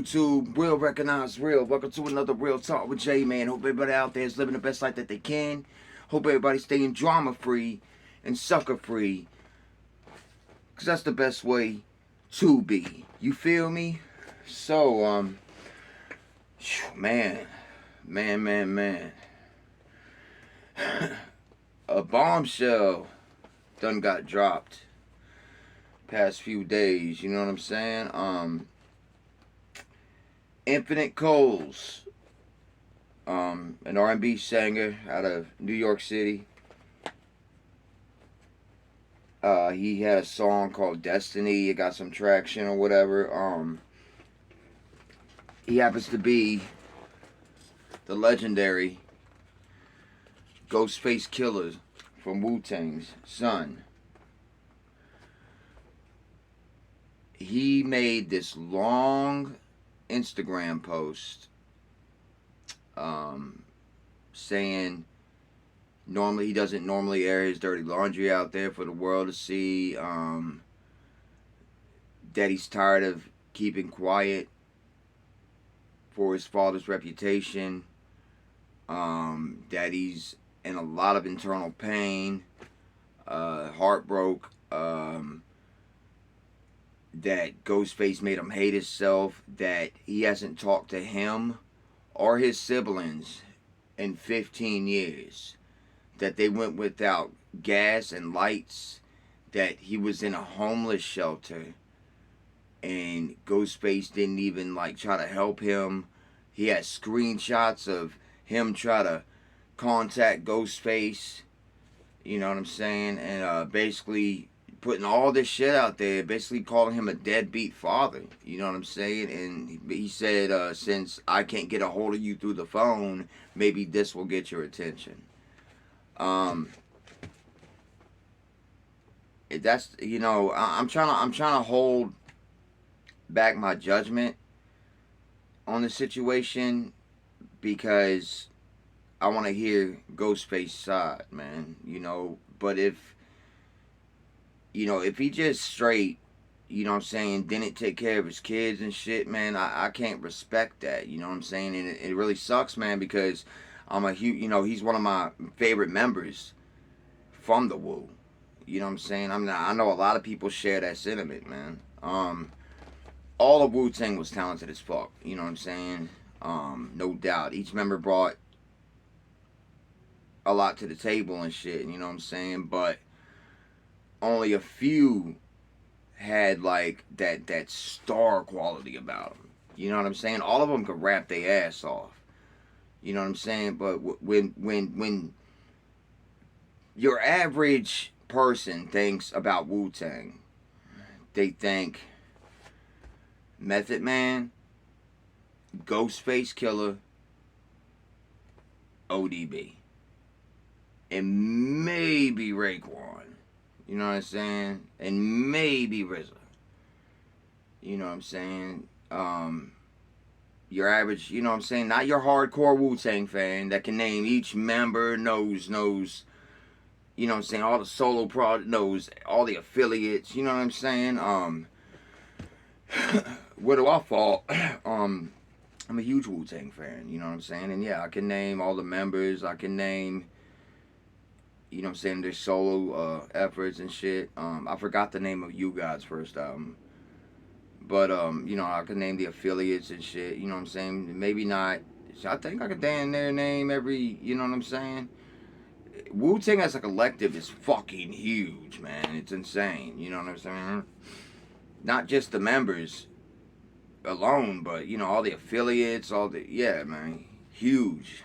YouTube, real recognize real. Welcome to another Real Talk with Jay, man. Hope everybody out there is living the best life that they can. Hope everybody's staying drama free and sucker free, because that's the best way to be. You feel me? So, man. A bombshell done got dropped past few days, you know what I'm saying? Infinite Coles, an R&B singer out of New York City. He had a song called Destiny. It got some traction or whatever. He happens to be the legendary Ghostface Killah from Wu-Tang's son. He made this long Instagram post saying normally he doesn't normally air his dirty laundry out there for the world to see, that he's tired of keeping quiet for his father's reputation, that he's in a lot of internal pain, heartbroken, that Ghostface made him hate himself, that he hasn't talked to him or his siblings in 15 years, that they went without gas and lights, that he was in a homeless shelter and Ghostface didn't even try to help him. He had screenshots of him try to contact Ghostface, you know what I'm saying, and basically putting all this shit out there, basically calling him a deadbeat father, you know what I'm saying? And he said, since I can't get a hold of you through the phone, maybe this will get your attention. That's, you know, I'm trying to hold back my judgment on the situation because I want to hear Ghostface's side, man, you know. But if he just straight, you know what I'm saying, didn't take care of his kids and shit, man, I can't respect that, you know what I'm saying? And it really sucks, man, because he's one of my favorite members from the Wu. You know what I'm saying? I know a lot of people share that sentiment, man. All of Wu-Tang was talented as fuck, you know what I'm saying? No doubt. Each member brought a lot to the table and shit, you know what I'm saying? But only a few had that star quality about them. You know what I'm saying? All of them could rap their ass off. You know what I'm saying? But when your average person thinks about Wu-Tang, they think Method Man, Ghostface Killah, ODB, and maybe Raekwon. You know what I'm saying? And maybe RZA. You know what I'm saying? Your average, you know what I'm saying? Not your hardcore Wu-Tang fan that can name each member, knows, you know what I'm saying? All the solo knows all the affiliates. You know what I'm saying? Where do I fall? I'm a huge Wu-Tang fan. You know what I'm saying? And yeah, I can name all the members. I can name, you know what I'm saying, their solo efforts and shit. I forgot the name of You God's first album. But, you know, I could name the affiliates and shit. You know what I'm saying? Maybe not. I think I could damn near name every, you know what I'm saying? Wu-Tang as a collective is fucking huge, man. It's insane. You know what I'm saying? Not just the members alone, but, you know, all the affiliates, yeah, man. Huge.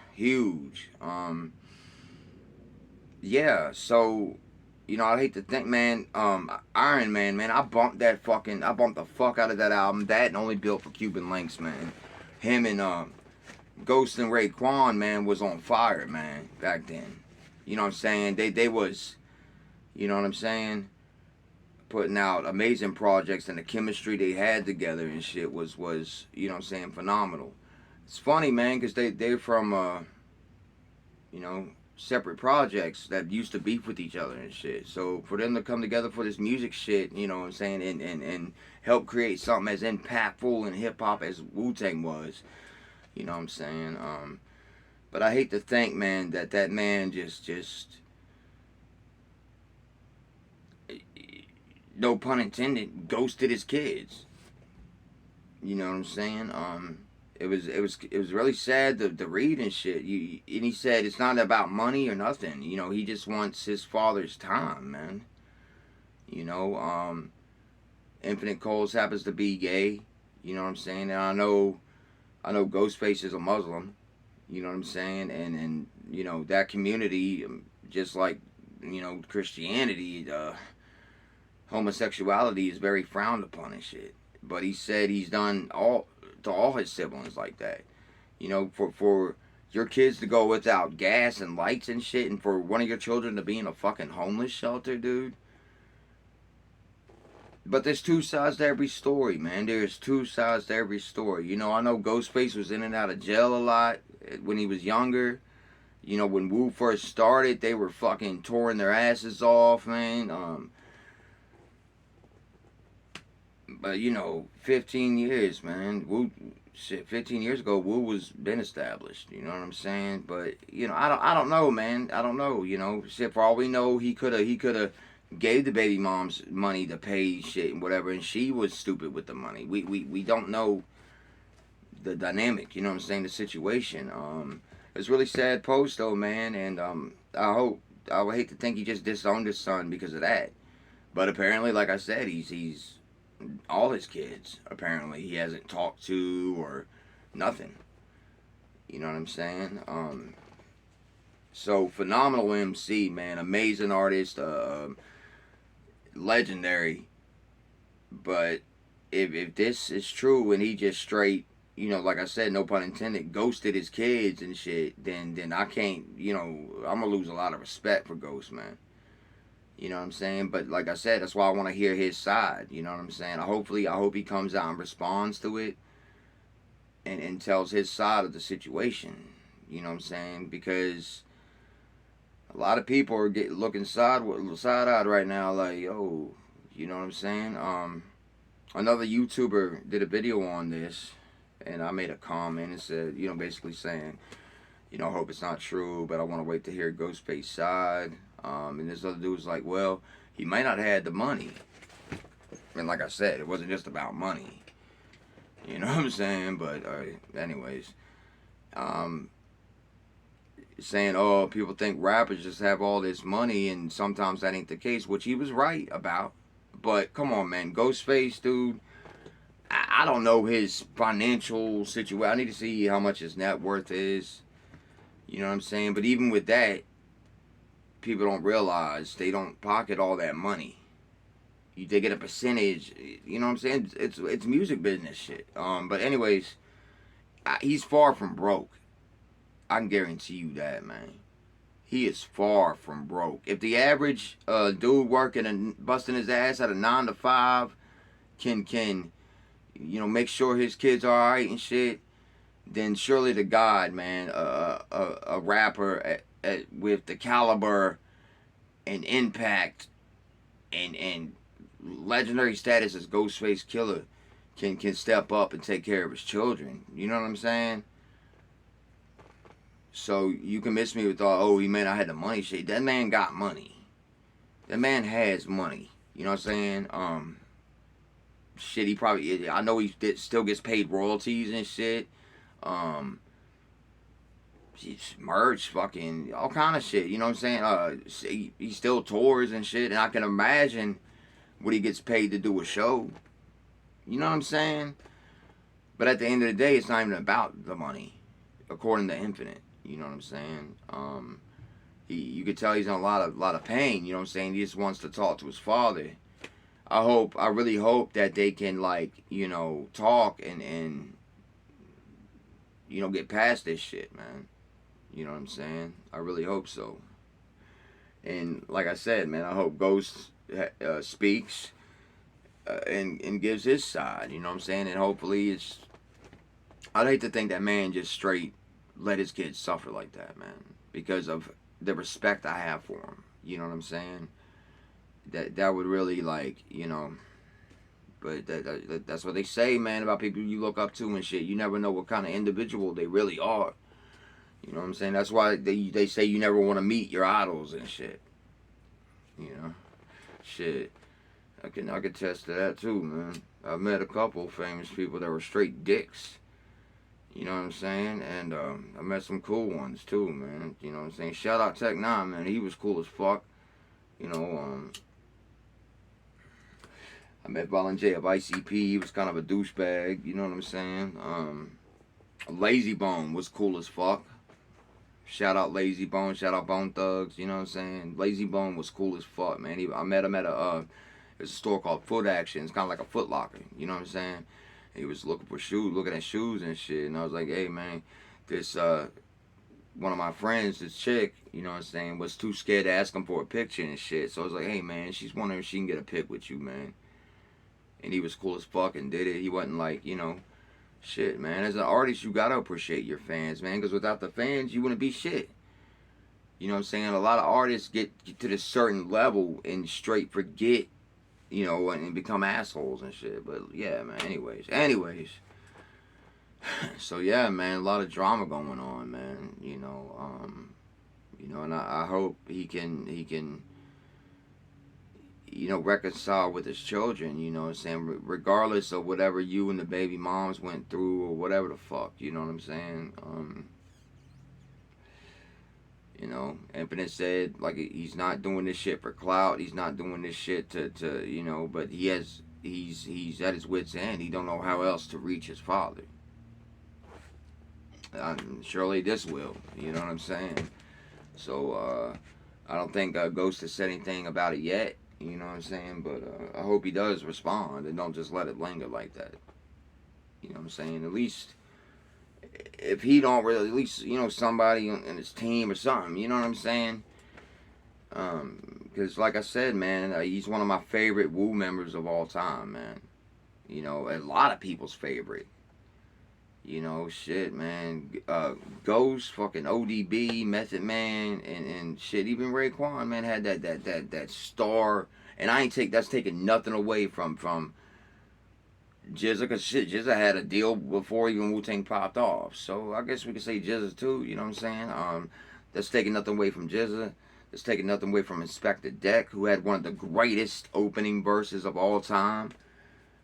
Yeah, so, you know, I hate to think, man, Iron Man, I bumped the fuck out of that album. That and Only Built for Cuban Links, man. Him and, Ghost and Raekwon, man, was on fire, man, back then. You know what I'm saying? They was, you know what I'm saying, putting out amazing projects, and the chemistry they had together and shit was you know what I'm saying, phenomenal. It's funny, man, because they're from, you know, separate projects that used to beef with each other and shit. So for them to come together for this music shit, you know what I'm saying, and help create something as impactful in hip hop as Wu-Tang was, you know what I'm saying. But I hate to think, man, that man just no pun intended, ghosted his kids. You know what I'm saying? It was really sad to read and shit. And he said it's not about money or nothing. You know, he just wants his father's time, man. You know, Infinite Coles happens to be gay. You know what I'm saying? And I know Ghostface is a Muslim. You know what I'm saying? And you know that community, just like Christianity, homosexuality is very frowned upon and shit. But he said he's done all to all his siblings like that. You know, for your kids to go without gas and lights and shit, and for one of your children to be in a fucking homeless shelter, dude. But there's two sides to every story, man. There's two sides to every story. You know, I know Ghostface was in and out of jail a lot when he was younger. You know, when Wu first started, they were fucking touring their asses off, man. But you know, 15 years, man. Wu, shit, 15 years ago, Wu was been established. You know what I'm saying? But you know, I don't know, man. I don't know. You know, shit. For all we know, he coulda gave the baby moms money to pay shit and whatever, and she was stupid with the money. We don't know the dynamic. You know what I'm saying? The situation. It's really sad post though, man. And I would hate to think he just disowned his son because of that. But apparently, like I said, he's all his kids, apparently, he hasn't talked to or nothing. You know what I'm saying? So, phenomenal MC, man. Amazing artist. Legendary. But if this is true and he just straight, you know, like I said, no pun intended, ghosted his kids and shit, then I can't, you know, I'm going to lose a lot of respect for Ghost, man. You know what I'm saying? But like I said, that's why I want to hear his side. You know what I'm saying? I hope he comes out and responds to it and tells his side of the situation. You know what I'm saying? Because a lot of people are looking side-eyed right now like, yo, you know what I'm saying? Another YouTuber did a video on this, and I made a comment and said, you know, basically saying, you know, I hope it's not true, but I want to wait to hear Ghostface's side. And this other dude was like, well, he might not have had the money. And like I said, it wasn't just about money. You know what I'm saying? But anyways, saying, oh, people think rappers just have all this money, and sometimes that ain't the case, which he was right about. But come on, man, Ghostface, dude. I don't know his financial situation. I need to see how much his net worth is. You know what I'm saying? But even with that, people don't realize they don't pocket all that money. They get a percentage. You know what I'm saying? It's music business shit. But anyways, he's far from broke. I can guarantee you that, man. He is far from broke. If the average dude working and busting his ass at a 9 to 5 can you know make sure his kids are alright and shit, then surely to God, man, a rapper with the caliber and impact and legendary status as Ghostface Killah can step up and take care of his children. You know what I'm saying? So you can miss me with all, oh, he may not have the money shit. That man got money. That man has money. You know what I'm saying? Shit, he probably, I know still gets paid royalties and shit. Merch, fucking all kind of shit. You know what I'm saying? He still tours and shit, and I can imagine what he gets paid to do a show. You know what I'm saying? But at the end of the day, it's not even about the money, according to Infinite. You know what I'm saying? You could tell he's in a lot of pain. You know what I'm saying? He just wants to talk to his father. I really hope that they can, like, you know, talk and you know, get past this shit, man. You know what I'm saying? I really hope so. And like I said, man, I hope Ghost speaks and gives his side. You know what I'm saying? And hopefully it's... I'd hate to think that man just straight let his kids suffer like that, man. Because of the respect I have for him. You know what I'm saying? That would really, like, you know. But that's what they say, man, about people you look up to and shit. You never know what kind of individual they really are. You know what I'm saying? That's why they say you never want to meet your idols and shit. You know, shit. I can attest to that too, man. I've met a couple famous people that were straight dicks. You know what I'm saying? And I met some cool ones too, man. You know what I'm saying? Shout out Tech Nine, man. He was cool as fuck. You know, I met Violent J of ICP. He was kind of a douchebag. You know what I'm saying? Lazy Bone was cool as fuck. Shout out Lazy Bone. Shout out Bone Thugs. You know what I'm saying? Lazy Bone was cool as fuck, man. I met him at there's a store called Foot Action. It's kind of like a Foot Locker. You know what I'm saying? He was looking for shoes, looking at shoes and shit. And I was like, hey, man, this, one of my friends, this chick, you know what I'm saying, was too scared to ask him for a picture and shit. So I was like, hey, man, she's wondering if she can get a pic with you, man. And he was cool as fuck and did it. He wasn't like, you know, shit, man. As an artist, you gotta appreciate your fans, man. Because without the fans, you wouldn't be shit. You know what I'm saying? A lot of artists get to this certain level and straight forget, you know, and become assholes and shit. But yeah, man. Anyways. So yeah, man. A lot of drama going on, man. You know, and I hope he can. You know, reconcile with his children, you know what I'm saying? Regardless of whatever you and the baby moms went through or whatever the fuck, you know what I'm saying? You know, Infinite said, like, he's not doing this shit for clout. He's not doing this shit to you know, but he's at his wit's end. He don't know how else to reach his father. Surely this will, you know what I'm saying? So, I don't think Ghost has said anything about it yet. You know what I'm saying? But I hope he does respond and don't just let it linger like that. You know what I'm saying? At least, if he don't really, at least, you know, somebody in his team or something. You know what I'm saying? Because, like I said, man, he's one of my favorite Wu members of all time, man. You know, a lot of people's favorite. You know, shit, man. Ghost, fucking ODB, Method Man, and shit. Even Raekwon, man, had that star. And that's taking nothing away from GZA, because shit, GZA had a deal before even Wu-Tang popped off. So I guess we could say GZA too. You know what I'm saying? That's taking nothing away from GZA. That's taking nothing away from Inspector Deck, who had one of the greatest opening verses of all time.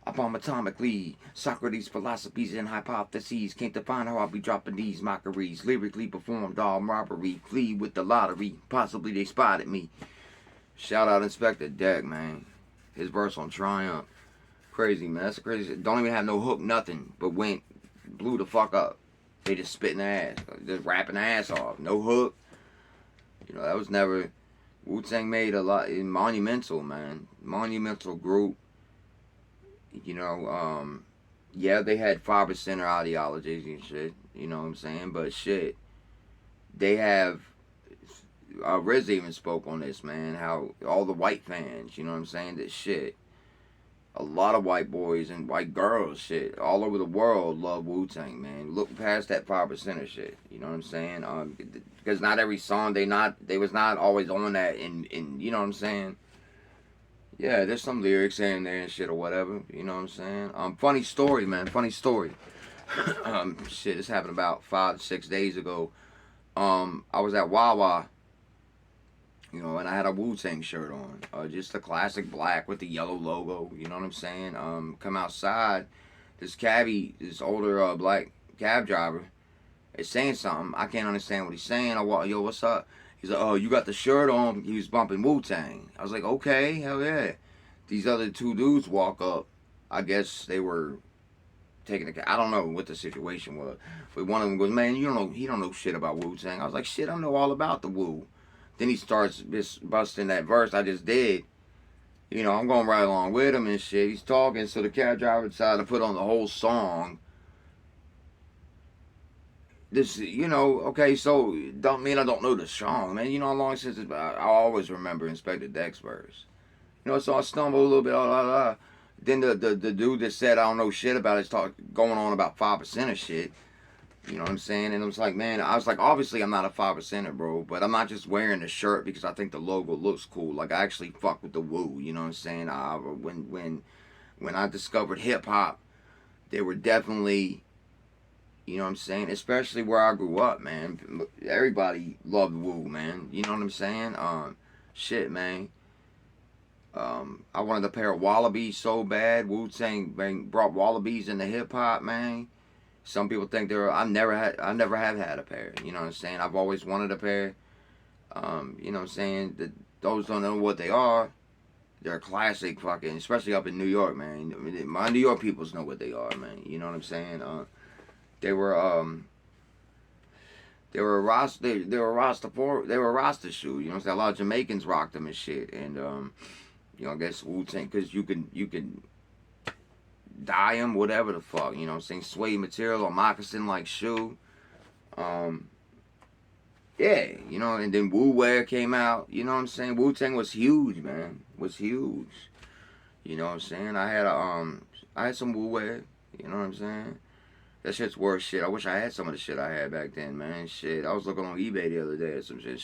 Upon atomically, Socrates' philosophies and hypotheses came to find how I'll be dropping these mockeries. Lyrically performed armed robbery, flee with the lottery. Possibly they spotted me. Shout out Inspector Deck, man. His verse on Triumph. Crazy, man. That's crazy. Don't even have no hook, nothing. But blew the fuck up. They just spitting their ass. Just rapping their ass off. No hook. You know, that was never... Wu-Tang made a lot... Monumental, man. Monumental group. You know, yeah, they had 5% ideologies and shit, you know what I'm saying? But shit, they have, Riz even spoke on this, man, how all the white fans, you know what I'm saying, that shit, a lot of white boys and white girls, shit, all over the world love Wu-Tang, man. Look past that 5% shit, you know what I'm saying? Because not every song, they was not always on that, in you know what I'm saying? Yeah, there's some lyrics in there and shit or whatever. You know what I'm saying? Funny story, man. Funny story. Shit, this happened about 5 to 6 days ago. I was at Wawa, you know, and I had a Wu-Tang shirt on. Just a classic black with the yellow logo. You know what I'm saying? Come outside. This older black cab driver is saying something. I can't understand what he's saying. I walk, yo, what's up? He's like, oh, you got the shirt on. He was bumping Wu-Tang. I was like, okay, hell yeah. These other two dudes walk up. I guess they were taking I don't know what the situation was. But one of them goes, man, he don't know shit about Wu-Tang. I was like, shit, I know all about the Wu. Then he starts just busting that verse I just did. You know, I'm going right along with him and shit. He's talking, so the cab driver decided to put on the whole song. This, you know, okay, so don't mean I don't know the song, man. You know how long since I always remember Inspector Deck's verse. You know, so I stumbled a little bit. Then the dude that said I don't know shit about it is going on about 5% of shit. You know what I'm saying? And I was like, man, I was like, obviously I'm not a 5%er, bro, but I'm not just wearing the shirt because I think the logo looks cool. Like, I actually fuck with the Wu, you know what I'm saying? When I discovered hip hop, they were definitely, you know what I'm saying? Especially where I grew up, man. Everybody loved Wu, man. You know what I'm saying? Shit, man. I wanted a pair of Wallabies so bad. Wu Tang brought Wallabies into hip hop, man. Some people think they're. I never have had a pair. You know what I'm saying? I've always wanted a pair. You know what I'm saying? Those don't know what they are. They're classic, fucking, especially up in New York, man. My New York peoples know what they are, man. You know what I'm saying? They were they were Rasta shoe. You know what I'm saying? A lot of Jamaicans rocked them and shit. And you know, I guess Wu Tang, because you can dye them, whatever the fuck. You know what I'm saying? Suede material or moccasin like shoe. Um, yeah, you know, and then Wu Wear came out. You know what I'm saying? Wu Tang was huge, man. Was huge. You know what I'm saying? I had some Wu Wear. You know what I'm saying? That shit's worth shit. I wish I had some of the shit I had back then, man. Shit, I was looking on eBay the other day at some shit.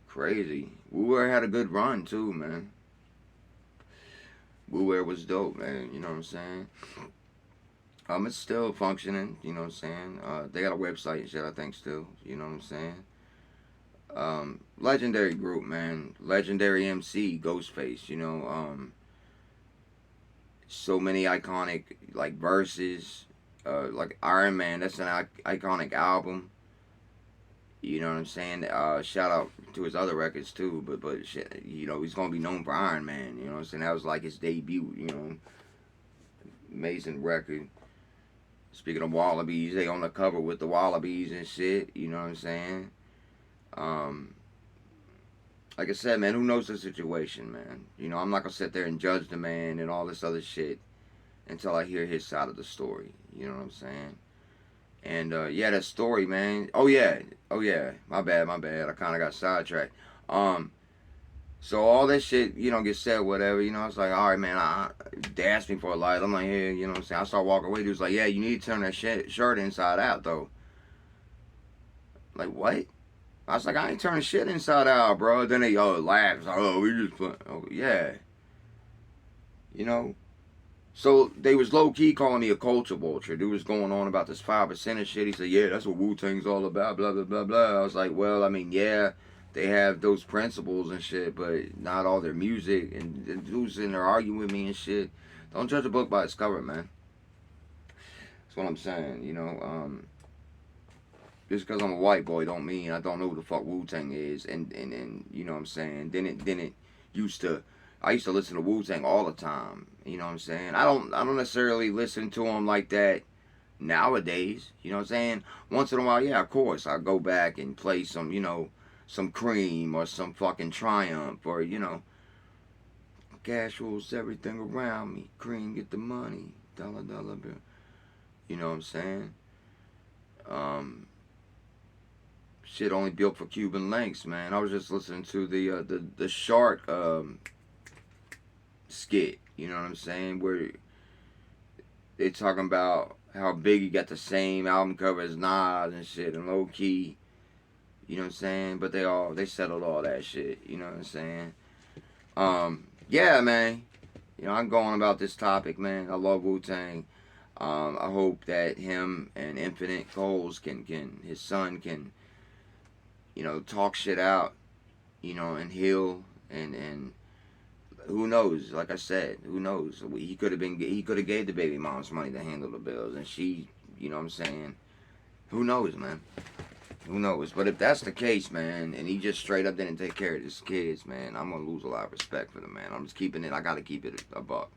Crazy. Wu Wear had a good run too, man. Wu Wear was dope, man. You know what I'm saying? It's still functioning. You know what I'm saying? They got a website and shit, I think, still. You know what I'm saying? Legendary group, man. Legendary MC, Ghostface. You know, so many iconic like verses. Like Iron Man, that's an iconic album. You know what I'm saying? Shout out to his other records too, but shit, you know, he's gonna be known for Iron Man. You know what I'm saying? That was like his debut. You know, amazing record. Speaking of Wallabies, they on the cover with the Wallabies and shit. You know what I'm saying? Um, like I said, man, who knows the situation, man? You know, I'm not gonna sit there and judge the man and all this other shit until I hear his side of the story. You know what I'm saying? And yeah, that story, man. Oh yeah. My bad. I kind of got sidetracked. Um, so all that shit, you know, gets said, whatever. You know, I was like, all right, man. They asked me for a light. I'm like, hey, you know what I'm saying? I start walking away. He was like, yeah, you need to turn that shirt inside out, though. Like, what? I was like, I ain't turning shit inside out, bro. Then they laugh. Like, oh, we just put. Oh, yeah. You know. So they was low key calling me a culture vulture. Dude was going on about this 5% and shit. He said, "Yeah, that's what Wu Tang's all about." Blah blah blah blah. I was like, "Well, I mean, yeah, they have those principles and shit, but not all their music." And the dudes in there arguing with me and shit. Don't judge a book by its cover, man. That's what I'm saying. You know, just because I'm a white boy don't mean I don't know who the fuck Wu Tang is. And you know what I'm saying. Then it used to. I used to listen to Wu Tang all the time. You know what I'm saying? I don't necessarily listen to them like that nowadays. You know what I'm saying? Once in a while, yeah, of course, I go back and play some, you know, some Cream or some fucking Triumph or, you know, cash rules everything around me. Cream, get the money, dollar bill. You know what I'm saying? Um, Shit only built for Cuban links, man. I was just listening to the shark skit. You know what I'm saying? Where they talking about how Biggie got the same album cover as Nas and shit, and low key, you know what I'm saying? But they settled all that shit. You know what I'm saying? Yeah, man. You know, I'm going about this topic, man. I love Wu Tang. I hope that him and Infinite Coles can his son can, you know, talk shit out, you know, and heal and who knows? Like I said, who knows? He could have gave the baby mom's money to handle the bills, and she, you know what I'm saying? Who knows, man? Who knows? But if that's the case, man, and he just straight up didn't take care of his kids, man, I'm gonna lose a lot of respect for the man. I'm just keeping it. I gotta keep it a buck.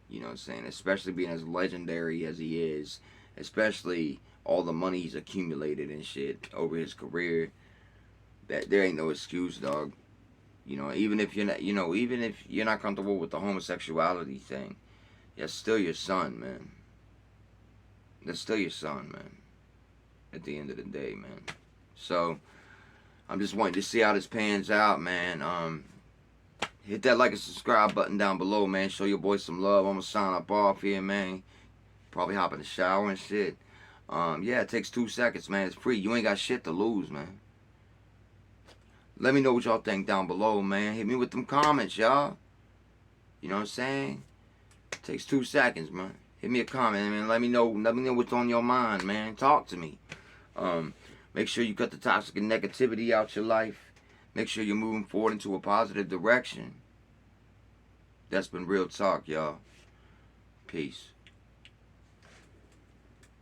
You know what I'm saying? Especially being as legendary as he is, especially all the money he's accumulated and shit over his career. That there ain't no excuse, dog. You know, even if you're not comfortable with the homosexuality thing, that's still your son, man. That's still your son, man. At the end of the day, man. So I'm just wanting to see how this pans out, man. Hit that like and subscribe button down below, man. Show your boy some love. I'm gonna sign up off here, man. Probably hop in the shower and shit. Yeah, it takes 2 seconds, man. It's free. You ain't got shit to lose, man. Let me know what y'all think down below, man. Hit me with them comments, y'all. You know what I'm saying? It takes 2 seconds, man. Hit me a comment, man. Let me know what's on your mind, man. Talk to me. Make sure you cut the toxic and negativity out your life. Make sure you're moving forward into a positive direction. That's been Real Talk, y'all. Peace.